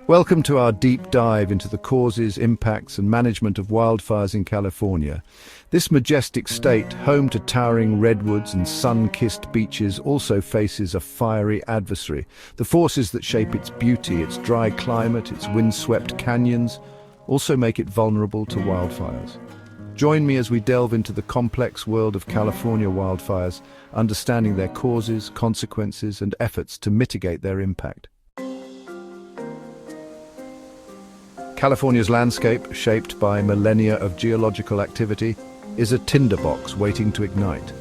Welcome to our deep dive into the causes, impacts, and management of wildfires in California. This majestic state, home to towering redwoods and sun-kissed beaches, also faces a fiery adversary. The forces that shape its beauty, its dry climate, its wind-swept canyons, also make it vulnerable to wildfires. Join me as we delve into the complex world of California wildfires, understanding their causes, consequences, and efforts to mitigate their impact. California's landscape, shaped by millennia of geological activity, is a tinderbox waiting to ignite.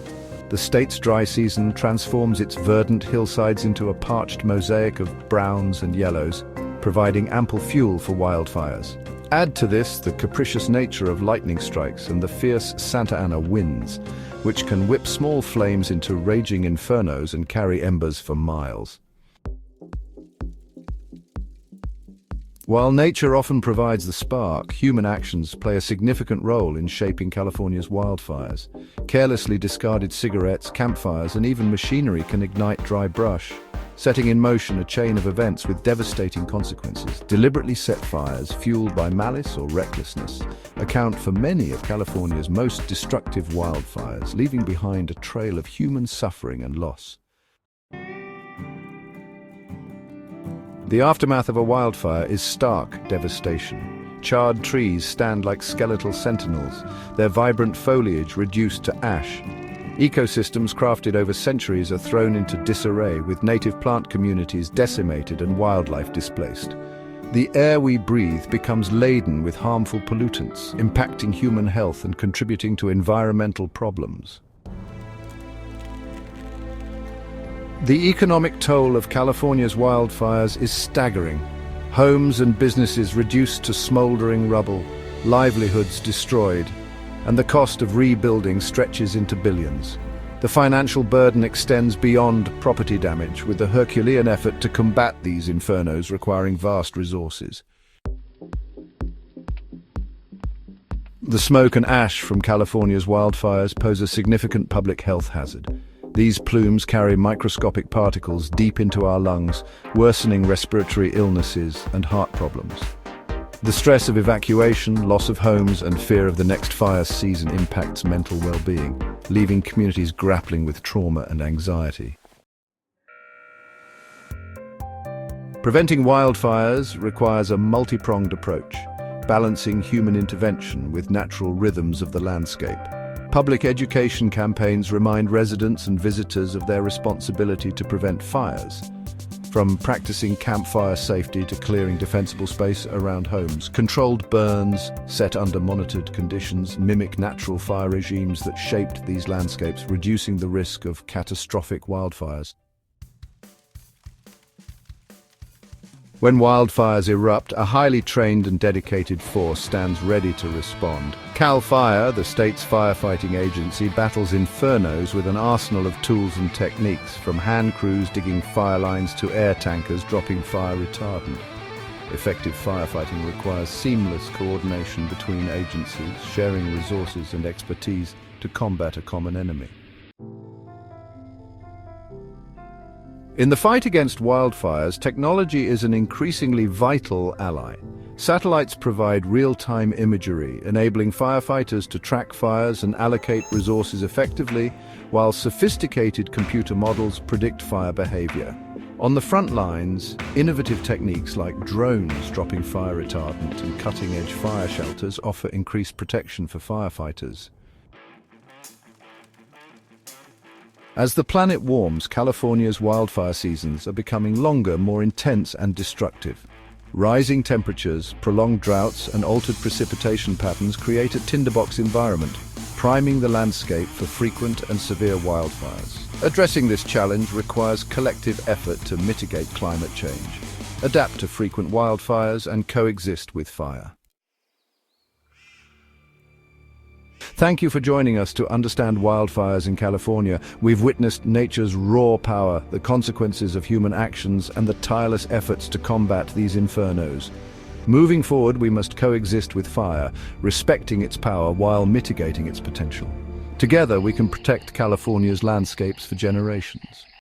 The state's dry season transforms its verdant hillsides into a parched mosaic of browns and yellows, providing ample fuel for wildfires. Add to this the capricious nature of lightning strikes and the fierce Santa Ana winds, which can whip small flames into raging infernos and carry embers for miles. While nature often provides the spark, human actions play a significant role in shaping California's wildfires. Carelessly discarded cigarettes, campfires, and even machinery can ignite dry brush, setting in motion a chain of events with devastating consequences. Deliberately set fires, fueled by malice or recklessness, account for many of California's most destructive wildfires, leaving behind a trail of human suffering and loss. The aftermath of a wildfire is stark devastation. Charred trees stand like skeletal sentinels, their vibrant foliage reduced to ash. Ecosystems crafted over centuries are thrown into disarray, with native plant communities decimated and wildlife displaced. The air we breathe becomes laden with harmful pollutants, impacting human health and contributing to environmental problems. The economic toll of California's wildfires is staggering. Homes and businesses reduced to smoldering rubble, livelihoods destroyed, and the cost of rebuilding stretches into billions. The financial burden extends beyond property damage, with the Herculean effort to combat these infernos requiring vast resources. The smoke and ash from California's wildfires pose a significant public health hazard. These plumes carry microscopic particles deep into our lungs, worsening respiratory illnesses and heart problems. The stress of evacuation, loss of homes, and fear of the next fire season impacts mental well-being, leaving communities grappling with trauma and anxiety. Preventing wildfires requires a multi-pronged approach, balancing human intervention with natural rhythms of the landscape. Public education campaigns remind residents and visitors of their responsibility to prevent fires, from practicing campfire safety to clearing defensible space around homes. Controlled burns, set under monitored conditions, mimic natural fire regimes that shaped these landscapes, reducing the risk of catastrophic wildfires. When wildfires erupt, a highly trained and dedicated force stands ready to respond. CAL FIRE, the state's firefighting agency, battles infernos with an arsenal of tools and techniques, from hand crews digging fire lines to air tankers dropping fire retardant. Effective firefighting requires seamless coordination between agencies, sharing resources and expertise to combat a common enemy. In the fight against wildfires, technology is an increasingly vital ally. Satellites provide real-time imagery, enabling firefighters to track fires and allocate resources effectively, while sophisticated computer models predict fire behavior. On the front lines, innovative techniques like drones dropping fire retardant and cutting-edge fire shelters offer increased protection for firefighters. As the planet warms, California's wildfire seasons are becoming longer, more intense and destructive. Rising temperatures, prolonged droughts and altered precipitation patterns create a tinderbox environment, priming the landscape for frequent and severe wildfires. Addressing this challenge requires collective effort to mitigate climate change, adapt to frequent wildfires and coexist with fire. Thank you for joining us to understand wildfires in California. We've witnessed nature's raw power, the consequences of human actions, and the tireless efforts to combat these infernos. Moving forward, we must coexist with fire, respecting its power while mitigating its potential. Together, we can protect California's landscapes for generations.